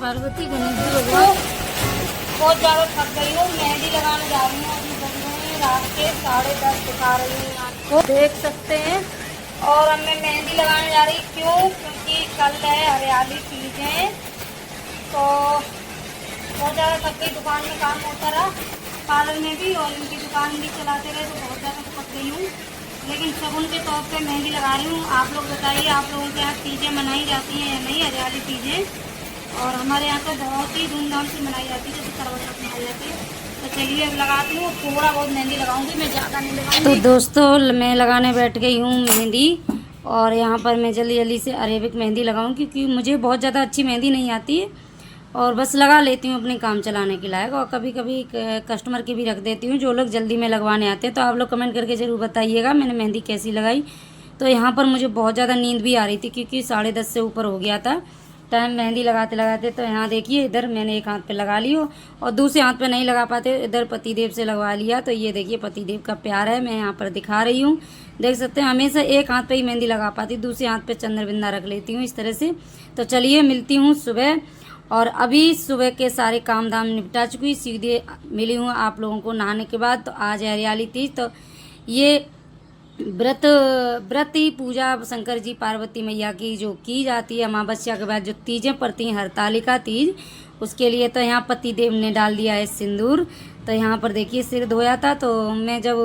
पार्वती गणेश जी भगवान। बहुत ज़्यादा थक गई हूँ, मेहंदी लगाने जा रही हूँ। अभी बज रहे हैं रात के 10:30 दिखा रही हूँ आपको, देख सकते हैं। और अब मैं मेहंदी लगाने जा रही, क्यों? क्योंकि कल है हरियाली तीज है। तो बहुत ज़्यादा थक गई, दुकान में काम होता रहा, पार्लर में भी, और इनकी दुकान भी चलाते रहे, तो बहुत ज़्यादा थक गई हूँ। लेकिन शगुन के तौर पे मेहंदी लगा रही हूँ। आप लोग बताइए, आप लोगों के यहाँ तीजें मनाई जाती हैं या नहीं, हरियाली तीजें? और हमारे यहाँ तो बहुत ही धूमधाम से मनाई जाती है, जैसे करवा चौथ मनाई जाती है। तो चलिए अब लगाती हूँ, थोड़ा बहुत मेहंदी लगाऊंगी, मैं ज़्यादा नहीं लगाऊंगी। तो दोस्तों मैं लगाने बैठ गई हूँ मेहंदी, और यहाँ पर मैं जल्दी जल्दी से अरेबिक मेहंदी लगाऊँ, क्योंकि मुझे बहुत ज़्यादा अच्छी मेहंदी नहीं आती है, और बस लगा लेती हूँ अपने काम चलाने के लायक। और कभी कभी कस्टमर की भी रख देती हूँ, जो लोग जल्दी में लगवाने आते हैं। तो आप लोग कमेंट करके ज़रूर बताइएगा मैंने मेहंदी कैसी लगाई। तो यहाँ पर मुझे बहुत ज़्यादा नींद भी आ रही थी, क्योंकि 10:30 से ऊपर हो गया था टाइम मेहंदी लगाते लगाते। तो यहाँ देखिए, इधर मैंने एक हाथ पे लगा ली हो, और दूसरे हाथ पे नहीं लगा पाते, इधर पतिदेव से लगवा लिया। तो ये देखिए पतिदेव का प्यार है, मैं यहाँ पर दिखा रही हूँ, देख सकते हैं। हमेशा एक हाथ पे ही मेहंदी लगा पाती, दूसरे हाथ पे चंद्रबिंदा रख लेती हूँ इस तरह से। तो चलिए मिलती हूँ सुबह। और अभी सुबह के सारे काम धाम निपटा चुकी, सीधे मिली हूँ आप लोगों को नहाने के बाद। तो आज है हरियाली तीज, तो ये व्रत ही पूजा शंकर जी पार्वती मैया की जो की जाती है अमावस्या के बाद, जो तीजें पड़ती हैं, हरतालिका तीज, उसके लिए। तो यहाँ पति देव ने डाल दिया है सिंदूर। तो यहाँ पर देखिए सिर धोया था, तो मैं जब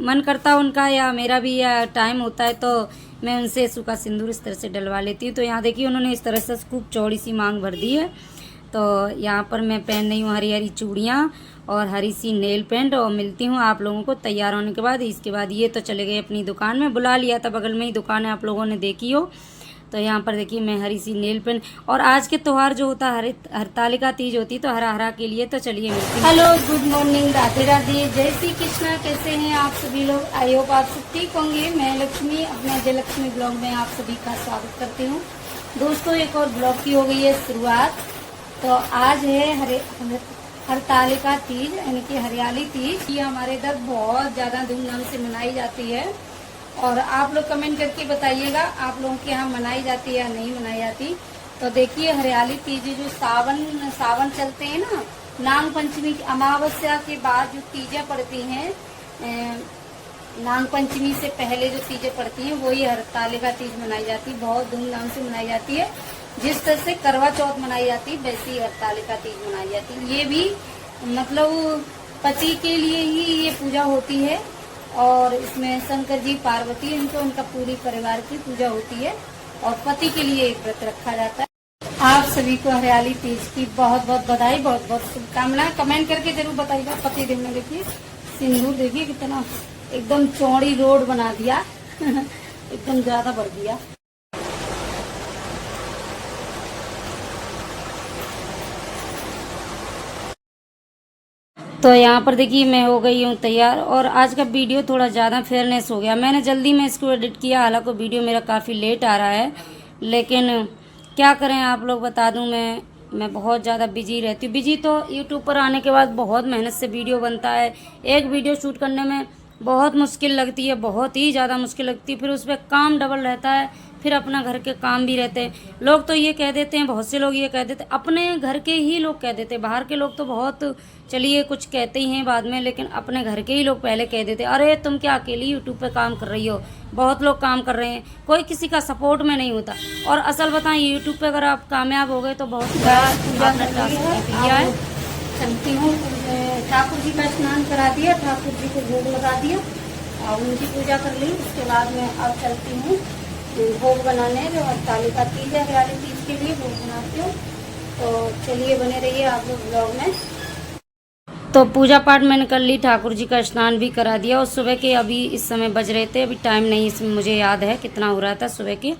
मन करता उनका या मेरा भी या टाइम होता है, तो मैं उनसे सूखा सिंदूर इस तरह से डलवा लेती हूँ। तो यहाँ देखिए उन्होंने इस तरह से खूब चौड़ी सी मांग भर दी है। तो यहाँ पर मैं पहन रही हूँ हरी हरी चूड़ियाँ और हरी सी नेल पेंट। और मिलती हूँ आप लोगों को तैयार होने के बाद। इसके बाद ये तो चले गए अपनी दुकान में, बुला लिया था, बगल में ही दुकान है, आप लोगों ने देखी हो। तो यहाँ पर देखिए मैं हरी सी नेल पेंट, और आज के त्यौहार जो होता है हरतालिका तीज होती, तो हरा हरा के लिए। तो चलिए मिलती हूँ। Hello, good morning, Radhe Radhe, जय श्री कृष्णा। कैसे हैं आप सभी लोग? आई होप आप सब ठीक होंगे। मैं लक्ष्मी अपने जय लक्ष्मी ब्लॉग में आप सभी का स्वागत करती हूँ। दोस्तों एक और ब्लॉग की हो गई है शुरुआत। तो आज है हरतालिका तीज, यानी कि हरियाली तीज। ये हमारे इधर बहुत ज़्यादा धूमधाम से मनाई जाती है, और आप लोग कमेंट करके बताइएगा आप लोगों के यहाँ मनाई जाती है या नहीं मनाई जाती। तो देखिए हरियाली तीज जो सावन चलते हैं ना, नाग पंचमी की अमावस्या के बाद जो तीजें पड़ती हैं, नाग पंचमी से पहले जो तीजें पड़ती हैं, वही हरतालिका तीज मनाई जाती है। बहुत धूमधाम से मनाई जाती है। जिस तरह से करवा चौथ मनाई जाती है, वैसी ही हरतालिका तीज मनाई जाती है। ये भी मतलब पति के लिए ही ये पूजा होती है, और इसमें शंकर जी पार्वती इनको उनका पूरी परिवार की पूजा होती है, और पति के लिए एक व्रत रखा जाता है। आप सभी को हरियाली तीज की बहुत बहुत बधाई, बहुत बहुत शुभकामनाएं। कमेंट करके जरूर बताइएगा। पति देव ने देखिए सिंदूर, देखिए कितना एकदम चौड़ी रोड बना दिया एकदम ज्यादा बढ़ दिया। तो यहाँ पर देखिए मैं हो गई हूँ तैयार, और आज का वीडियो थोड़ा ज़्यादा फेयरनेस हो गया। मैंने जल्दी में इसको एडिट किया, हालांकि वीडियो मेरा काफ़ी लेट आ रहा है, लेकिन क्या करें, आप लोग बता दूँ, मैं बहुत ज़्यादा बिजी रहती हूँ। बिजी तो यूट्यूब पर आने के बाद बहुत मेहनत से वीडियो बनता है। एक वीडियो शूट करने में बहुत मुश्किल लगती है, बहुत ही ज़्यादा मुश्किल लगती है। फिर उस पर काम डबल रहता है, फिर अपना घर के काम भी रहते हैं। लोग तो ये कह देते हैं, बहुत से लोग ये कह देते हैं, अपने घर के ही लोग कह देते हैं, बाहर के लोग तो बहुत चलिए कुछ कहते ही हैं बाद में, लेकिन अपने घर के ही लोग पहले कह देते हैं, अरे तुम क्या अकेली यूट्यूब पे काम कर रही हो? बहुत लोग काम कर रहे हैं, कोई किसी का सपोर्ट में नहीं होता। और असल बताएं, यूट्यूब पे अगर आप कामयाब हो गए तो बहुत किया है। चलती हूँ, ठाकुर जी का स्नान करा दिया, ठाकुर जी को भोग लगा दिया और उनकी पूजा कर ली। उसके बाद मैं अब चलती हूँ भोग बनाने, जो हरतालिका तीज है, हरियाली तीज के लिए भोग बनाती हूँ। तो चलिए बने रहिए आप लोग ब्लॉग में। तो पूजा पाठ मैंने कर ली, ठाकुर जी का स्नान भी करा दिया, और सुबह के अभी इस समय बज रहे थे, अभी टाइम नहीं इसमें मुझे याद है कितना हो रहा था सुबह के,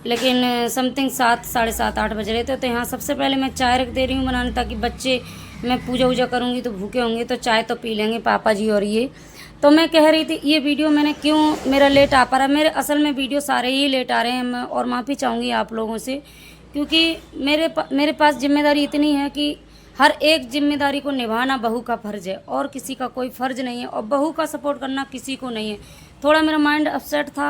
लेकिन समथिंग 7, साढ़े 7, 8 बज रहे थे। तो यहाँ सबसे पहले मैं चाय रख दे रही हूँ बनाने, ताकि बच्चे, मैं पूजा वूजा करूँगी तो भूखे होंगे, तो चाय तो पी लेंगे पापा जी और ये। तो मैं कह रही थी ये वीडियो मैंने क्यों मेरा लेट आ पा रहा है, मेरे असल में वीडियो सारे ही लेट आ रहे हैं। मैं और माफ़ी चाहूँगी आप लोगों से, क्योंकि मेरे पास जिम्मेदारी इतनी है कि हर एक जिम्मेदारी को निभाना बहू का फ़र्ज़ है, और किसी का कोई फ़र्ज़ नहीं है, और बहू का सपोर्ट करना किसी को नहीं है। थोड़ा मेरा माइंड अपसेट था,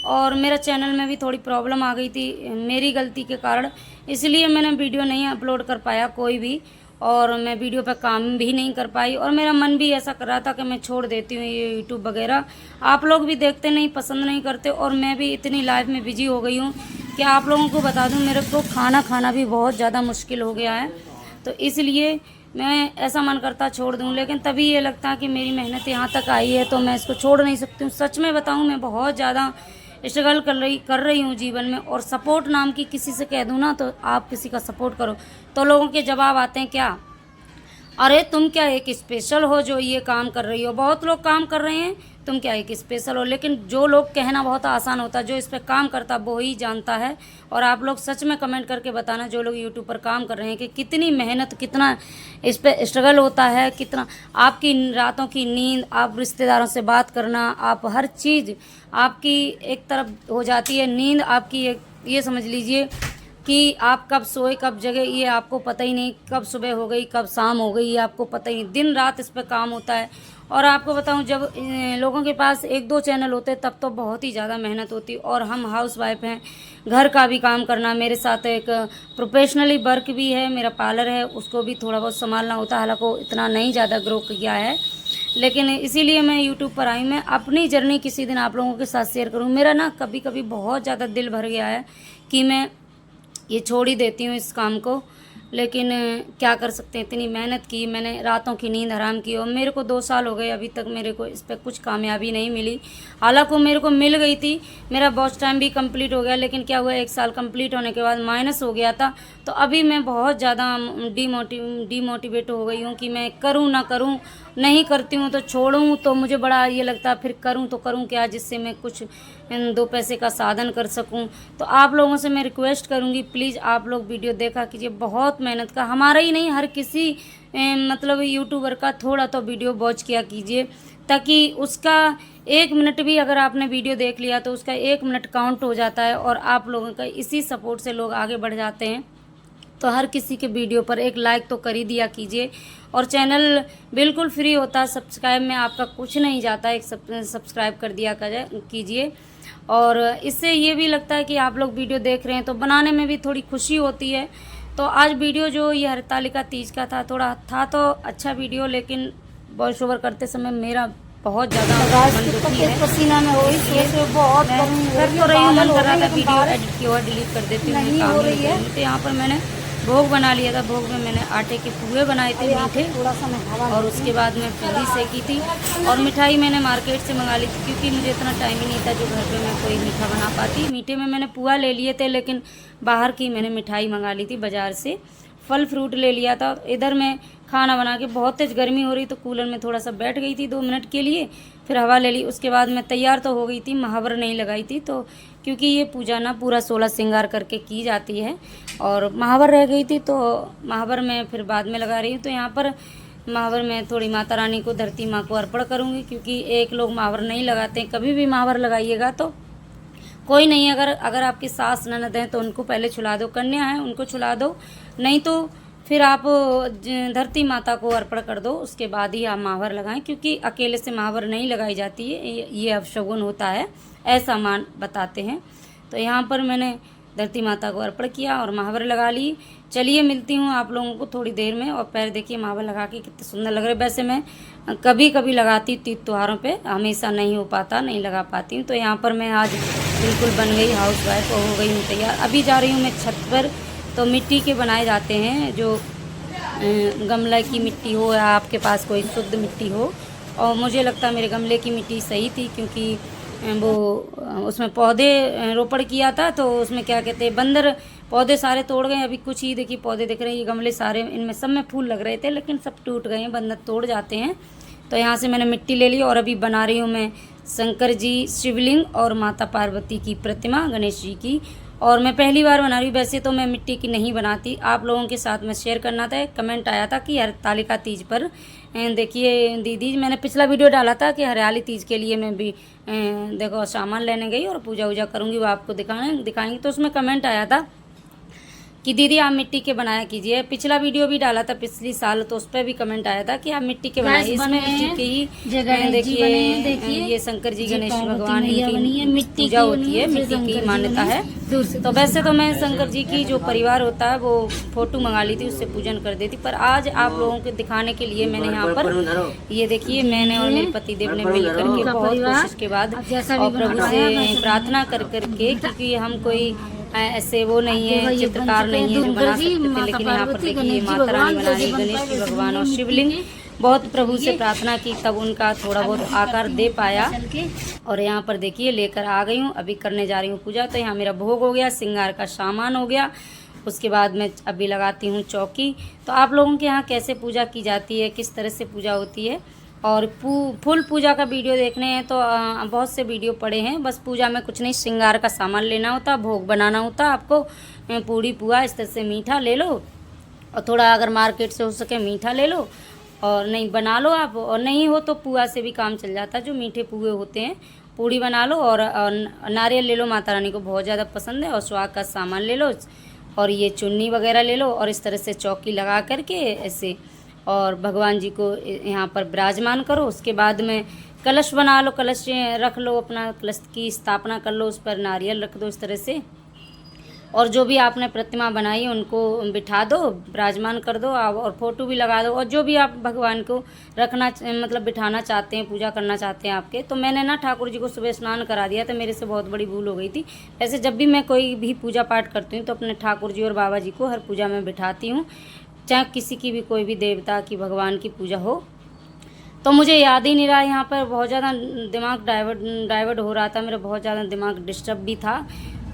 और मेरा चैनल में भी थोड़ी प्रॉब्लम आ गई थी मेरी गलती के कारण, इसलिए मैंने वीडियो नहीं अपलोड कर पाया कोई भी, और मैं वीडियो पर काम भी नहीं कर पाई, और मेरा मन भी ऐसा कर रहा था कि मैं छोड़ देती हूँ ये यूट्यूब वगैरह। आप लोग भी देखते नहीं, पसंद नहीं करते, और मैं भी इतनी लाइफ में बिजी हो गई हूँ कि आप लोगों को बता दूँ मेरे को खाना खाना भी बहुत ज़्यादा मुश्किल हो गया है। तो इसलिए मैं ऐसा मन करता छोड़ दूँ, लेकिन तभी ये लगता है कि मेरी मेहनत यहाँ तक आई है तो मैं इसको छोड़ नहीं सकती हूँ। सच में बताऊँ, मैं बहुत ज़्यादा स्ट्रगल कर रही हूँ जीवन में, और सपोर्ट नाम की किसी से कह दूँ ना तो आप किसी का सपोर्ट करो तो लोगों के जवाब आते हैं, क्या अरे तुम क्या एक स्पेशल हो जो ये काम कर रही हो, बहुत लोग काम कर रहे हैं, तुम क्या एक स्पेशल हो। लेकिन जो लोग कहना बहुत आसान होता है, जो इस पर काम करता वो ही जानता है। और आप लोग सच में कमेंट करके बताना जो लोग यूट्यूब पर काम कर रहे हैं कि कितनी मेहनत, कितना इस पर स्ट्रगल होता है, कितना आपकी रातों की नींद, आप रिश्तेदारों से बात करना, आप हर चीज़ आपकी एक तरफ हो जाती है, नींद आपकी एक, ये समझ लीजिए कि आप कब सोए कब जगे ये आपको पता ही नहीं, कब सुबह हो गई कब शाम हो गई ये आपको पता ही नहीं, दिन रात इस पर काम होता है। और आपको बताऊं, जब लोगों के पास 1-2 चैनल होते तब तो बहुत ही ज़्यादा मेहनत होती, और हम हाउस वाइफ हैं, घर का भी काम करना, मेरे साथ एक प्रोफेशनली वर्क भी है, मेरा पार्लर है, उसको भी थोड़ा बहुत संभालना होता है। हालांकि इतना नहीं ज़्यादा ग्रो किया है, लेकिन इसीलिए मैं यूट्यूब पर आई। मैं अपनी जर्नी किसी दिन आप लोगों के साथ शेयर करूँ। मेरा ना कभी कभी बहुत ज़्यादा दिल भर गया है कि मैं ये छोड़ ही देती हूँ इस काम को, लेकिन क्या कर सकते हैं, इतनी मेहनत की मैंने, रातों की नींद हराम की, और मेरे को 2 साल हो गए अभी तक मेरे को इस पर कुछ कामयाबी नहीं मिली। हालांकि मेरे को मिल गई थी, मेरा वॉच टाइम भी कंप्लीट हो गया, लेकिन क्या हुआ 1 साल कंप्लीट होने के बाद माइनस हो गया था। तो अभी मैं बहुत ज़्यादा डीमोटिवेट हो गई हूँ कि मैं करूँ ना करूँ, नहीं करती हूँ तो छोड़ूँ, तो मुझे बड़ा ये लगता है फिर करूँ तो करूँ क्या, जिससे मैं कुछ 2 पैसे का साधन कर सकूँ। तो आप लोगों से मैं रिक्वेस्ट करूँगी, प्लीज़ आप लोग वीडियो देखा कीजिए, बहुत मेहनत का, हमारा ही नहीं हर किसी मतलब यूट्यूबर का थोड़ा तो वीडियो वॉच किया कीजिए, ताकि उसका 1 मिनट भी अगर आपने वीडियो देख लिया तो उसका 1 मिनट काउंट हो जाता है, और आप लोगों का इसी सपोर्ट से लोग आगे बढ़ जाते हैं। तो हर किसी के वीडियो पर एक लाइक तो कर ही दिया कीजिए, और चैनल बिल्कुल फ्री होता है, सब्सक्राइब में आपका कुछ नहीं जाता, एक सब्सक्राइब कर दिया कीजिए। और इससे ये भी लगता है कि आप लोग वीडियो देख रहे हैं तो बनाने में भी थोड़ी खुशी होती है। तो आज वीडियो जो ये हरतालिका तीज का था, थोड़ा था तो अच्छा वीडियो, लेकिन वॉइस ओवर करते समय मेरा बहुत ज़्यादा मन दुखी है, पसीना में हो बहुत कर तो रही हूँ, मन कर रहा था वीडियो एडिट की और डिलीट कर देती हूँ, काम हो रही है। तो यहाँ पर मैंने भोग बना लिया था, भोग में मैंने आटे के पुए बनाए थे मीठे, और उसके बाद मैं पूरी सेकी थी, और मिठाई मैंने मार्केट से मंगा ली थी, क्योंकि मुझे इतना टाइम ही नहीं था जो घर पे मैं कोई मीठा बना पाती। मीठे में मैंने पुआ ले लिए थे, लेकिन बाहर की मैंने मिठाई मंगा ली थी बाज़ार से, फल फ्रूट ले लिया था। इधर मैं खाना बना के, बहुत तेज़ गर्मी हो रही तो कूलर में थोड़ा सा बैठ गई थी 2 मिनट के लिए, फिर हवा ले ली। उसके बाद मैं तैयार तो हो गई थी, महावर नहीं लगाई थी, तो क्योंकि ये पूजा ना पूरा 16 श्रृंगार करके की जाती है, और महावर रह गई थी तो महावर में फिर बाद में लगा रही हूँ। तो यहाँ पर महावर में थोड़ी माता रानी को, धरती माँ को अर्पण करूँगी, क्योंकि एक लोग महावर नहीं लगाते। कभी भी महावर लगाइएगा तो कोई नहीं, अगर आपकी सास ननद हैं तो उनको पहले छुला दो, कन्या है उनको छुला दो, नहीं तो फिर आप धरती माता को अर्पण कर दो, उसके बाद ही आप महावर लगाएं, क्योंकि अकेले से महावर नहीं लगाई जाती है, ये अपशगुन होता है, ऐसा मान बताते हैं। तो यहाँ पर मैंने धरती माता को अर्पण किया और महावर लगा ली। चलिए मिलती हूँ आप लोगों को थोड़ी देर में। और पैर देखिए महावर लगा के कितने सुंदर लग रहे। वैसे मैं कभी कभी लगाती तीज त्योहारों पे, हमेशा नहीं हो पाता, नहीं लगा पाती हूँ। तो यहाँ पर मैं आज बिल्कुल बन गई हाउस वाइफ और हो गई हूँ तैयार। अभी जा रही हूँ मैं छत पर। तो मिट्टी के बनाए जाते हैं, जो गमला की मिट्टी हो या आपके पास कोई शुद्ध मिट्टी हो, और मुझे लगता है मेरे गमले की मिट्टी सही थी, क्योंकि वो उसमें पौधे रोपण किया था, तो उसमें क्या कहते हैं, बंदर पौधे सारे तोड़ गए। अभी कुछ ही देखिए पौधे दिख रहे हैं, ये गमले सारे, इनमें सब में फूल लग रहे थे, लेकिन सब टूट गए हैं, बंदर तोड़ जाते हैं। तो यहाँ से मैंने मिट्टी ले ली और अभी बना रही हूँ मैं शंकर जी शिवलिंग और माता पार्वती की प्रतिमा, गणेश जी की। और मैं पहली बार बना रही हूँ। वैसे तो मैं मिट्टी की नहीं बनाती, आप लोगों के साथ में शेयर करना था। कमेंट आया था कि हरतालिका तीज पर देखिए दीदी, मैंने पिछला वीडियो डाला था कि हरियाली तीज के लिए मैं भी देखो सामान लेने गई और पूजा वूजा करूँगी, वो आपको दिखाएंगे। तो उसमें कमेंट आया था कि दीदी आप मिट्टी के बनाया कीजिए। पिछला वीडियो भी डाला था पिछली साल, तो उस पर भी कमेंट आया था कि आप मिट्टी के बनाइए। इसमें मिट्टी के ही देखिए ये शंकर जी गणेश भगवान इनकी पूजा होती है, मिट्टी की मान्यता है। तो वैसे तो मैं शंकर जी की जो परिवार होता है वो फोटो मंगा ली थी, उससे पूजन कर देती, पर आज आप लोगों को दिखाने के लिए मैंने यहाँ पर ये देखिए मैंने और मेरे पति देव ने मिल करके बहुत कोशिश के बाद और प्रभु से प्रार्थना कर करके, क्योंकि हम कोई ऐसे वो नहीं है, चित्रकार नहीं है जो बना सकते थे, लेकिन यहाँ पर देखिए माता रानी बना रही, गणेश जी भगवान और शिवलिंग। बहुत प्रभु से प्रार्थना की तब उनका थोड़ा बहुत आकार दे पाया। और यहाँ पर देखिए लेकर आ गई हूँ, अभी करने जा रही हूँ पूजा। तो यहाँ मेरा भोग हो गया, श्रृंगार का सामान हो गया, उसके बाद मैं अभी लगाती हूँ चौकी। तो आप लोगों के यहाँ कैसे पूजा की जाती है, किस तरह से पूजा होती है, और फुल पूजा का वीडियो देखने हैं तो बहुत से वीडियो पड़े हैं। बस पूजा में कुछ नहीं, श्रृंगार का सामान लेना होता, भोग बनाना होता आपको, पूड़ी पुआ इस तरह से मीठा ले लो, और थोड़ा अगर मार्केट से हो सके मीठा ले लो, और नहीं बना लो आप, और नहीं हो तो पुआ से भी काम चल जाता है, जो मीठे पुए होते हैं। पूड़ी बना लो और नारियल ले लो, माता रानी को बहुत ज़्यादा पसंद है, और स्वाग का सामान ले लो, और ये चुन्नी वगैरह ले लो, और इस तरह से चौकी लगा करके ऐसे और भगवान जी को यहाँ पर विराजमान करो। उसके बाद में कलश बना लो, कलश रख लो, अपना कलश की स्थापना कर लो, उस पर नारियल रख दो इस तरह से, और जो भी आपने प्रतिमा बनाई उनको बिठा दो, विराजमान कर दो और फोटो भी लगा दो, और जो भी आप भगवान को रखना मतलब बिठाना चाहते हैं, पूजा करना चाहते हैं आपके। तो मैंने ना ठाकुर जी को सुबह स्नान करा दिया था, मेरे से बहुत बड़ी भूल हो गई थी। वैसे जब भी मैं कोई भी पूजा पाठ करती हूँ तो अपने ठाकुर जी और बाबा जी को हर पूजा में बिठाती हूँ, चाहे किसी की भी कोई भी देवता की भगवान की पूजा हो। तो मुझे याद ही नहीं रहा, यहाँ पर बहुत ज़्यादा दिमाग डाइवर्ट हो रहा था मेरा, बहुत ज़्यादा दिमाग डिस्टर्ब भी था।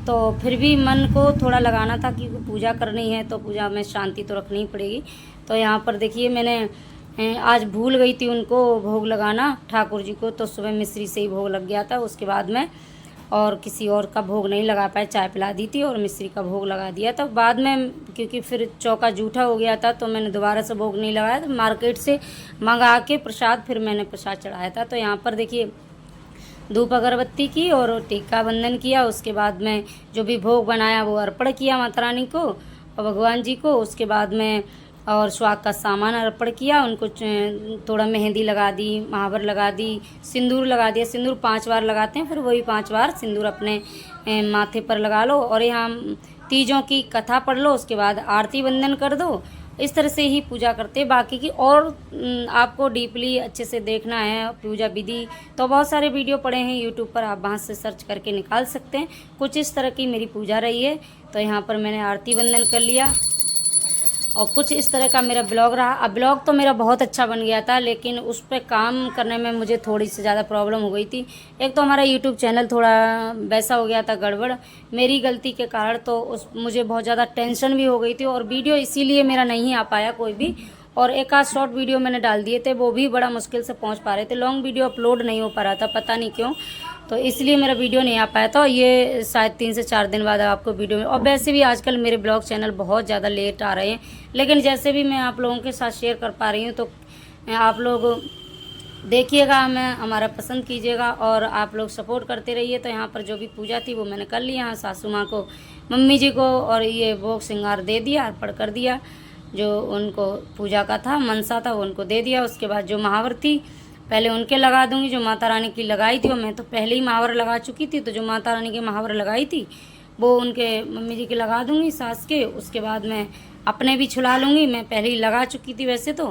तो फिर भी मन को थोड़ा लगाना था कि पूजा करनी है तो पूजा में शांति तो रखनी ही पड़ेगी। तो यहाँ पर देखिए मैंने आज भूल गई थी उनको भोग लगाना ठाकुर जी को, तो सुबह मिश्री से ही भोग लग गया था। उसके बाद में और किसी और का भोग नहीं लगा पाए, चाय पिला दी थी और मिश्री का भोग लगा दिया था। बाद में क्योंकि फिर चौका जूठा हो गया था तो मैंने दोबारा से भोग नहीं लगाया, तो मार्केट से मंगा के प्रसाद फिर मैंने प्रसाद चढ़ाया था। तो यहाँ पर देखिए धूप अगरबत्ती की और टीका बंधन किया। उसके बाद में जो भी भोग बनाया वो अर्पण किया माता रानी को और भगवान जी को। उसके बाद में और स्वाग का सामान अर्पण किया, उनको थोड़ा मेहंदी लगा दी, महावर लगा दी, सिंदूर लगा दिया। सिंदूर 5 बार लगाते हैं, फिर वही 5 बार सिंदूर अपने माथे पर लगा लो और यहाँ तीजों की कथा पढ़ लो। उसके बाद आरती वंदन कर दो। इस तरह से ही पूजा करते हैं। बाकी की और आपको डीपली अच्छे से देखना है पूजा विधि तो बहुत सारे वीडियो पड़े हैं यूट्यूब पर, आप वहाँ से सर्च करके निकाल सकते हैं। कुछ इस तरह की मेरी पूजा रही है। तो यहाँ पर मैंने आरती वंदन कर लिया और कुछ इस तरह का मेरा ब्लॉग रहा। अब ब्लॉग तो मेरा बहुत अच्छा बन गया था, लेकिन उस पर काम करने में मुझे थोड़ी सी ज़्यादा प्रॉब्लम हो गई थी। एक तो हमारा यूट्यूब चैनल थोड़ा वैसा हो गया था गड़बड़, मेरी गलती के कारण। तो मुझे बहुत ज़्यादा टेंशन भी हो गई थी और वीडियो इसीलिए मेरा नहीं आ पाया कोई भी। और एक आध शॉर्ट वीडियो मैंने डाल दिए थे, वो भी बड़ा मुश्किल से पहुँच पा रहे थे। लॉन्ग वीडियो अपलोड नहीं हो पा रहा था, पता नहीं क्यों, तो इसलिए मेरा वीडियो नहीं आ पाया था। ये शायद 3 से 4 दिन बाद आपको वीडियो में। और वैसे भी आजकल मेरे ब्लॉग चैनल बहुत ज़्यादा लेट आ रहे हैं, लेकिन जैसे भी मैं आप लोगों के साथ शेयर कर पा रही हूँ तो आप लोग देखिएगा, हमें हमारा पसंद कीजिएगा और आप लोग सपोर्ट करते रहिए। तो यहाँ पर जो भी पूजा थी वो मैंने कर ली। यहाँ सासू माँ को, मम्मी जी को और ये भोग श्रृंगार दे दिया, अर्पण कर दिया। जो उनको पूजा का था मनसा था वो उनको दे दिया। उसके बाद जो महावर थी पहले उनके लगा दूंगी, जो माता रानी की लगाई थी। और मैं तो पहले ही महावर लगा चुकी थी, तो जो माता रानी के महावर लगाई थी वो उनके मम्मी जी के लगा दूंगी, सास के। उसके बाद मैं अपने भी छुला लूँगी, मैं पहले ही लगा चुकी थी वैसे तो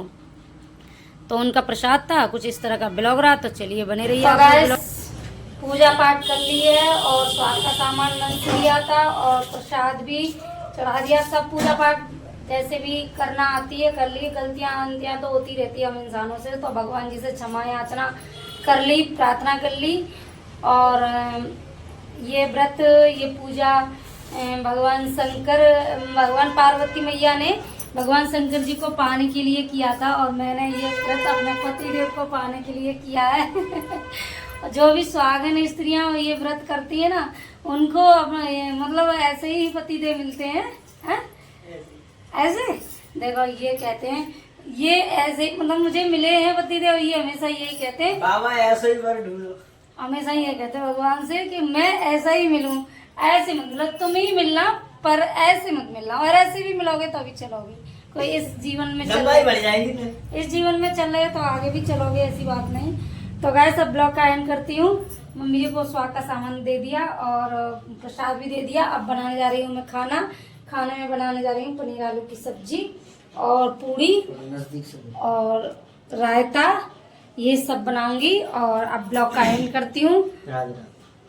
उनका प्रसाद था। कुछ इस तरह का ब्लॉग रहा। तो चलिए बने रहिए। पूजा पाठ कर ली है और स्वाद का सामान लिया था और प्रसाद भी चढ़ा दिया। सब पूजा पाठ जैसे भी करना आती है कर ली। गलतियाँ तो होती रहती है हम इंसानों से, तो भगवान जी से क्षमा याचना कर ली, प्रार्थना कर ली। और ये व्रत, ये पूजा भगवान पार्वती मैया ने भगवान शंकर जी को पाने के लिए किया था और मैंने ये व्रत अपने पति देव को पाने के लिए किया है। जो भी सुहागन स्त्रियां ये व्रत करती है ना, उनको अपना मतलब ऐसे ही पति देव मिलते हैं, है? ऐसे देखो ये कहते हैं, ये ऐसे मतलब मुझे मिले हैं पति देव, ये हमेशा यही कहते हैं बाबा ऐसे ही वर ढूंढो, हमेशा ये कहते हैं भगवान से कि मैं ऐसा ही मिलूं, ऐसे मतलब तुम ही मिलना पर ऐसे मत मिलना, और ऐसे भी मिलोगे तो भी चलोगे। कोई इस जीवन में चल लंबाई बढ़ जाएगी फिर। इस जीवन में चल रहे हो तो आगे भी चलोगे, ऐसी बात नहीं। तो गाइस अब ब्लॉग का एंड करती हूँ। मम्मी जी को स्वाद का सामान दे दिया और प्रसाद भी दे दिया। अब बनाने जा रही हूँ मैं खाना। खाने में बनाने जा रही हूँ पनीर आलू की सब्जी और पूरी और रायता, ये सब बनाऊंगी। और अब ब्लॉग का एंड करती हूँ।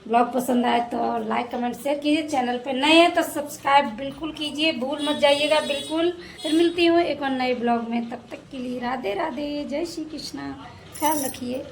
ब्लॉग पसंद आए तो लाइक कमेंट शेयर कीजिए। चैनल पे नए हैं तो सब्सक्राइब बिल्कुल कीजिए, भूल मत जाइएगा बिल्कुल। फिर मिलती हूँ एक और नए ब्लॉग में, तब तक के लिए राधे राधे, जय श्री कृष्णा, ख्याल रखिए।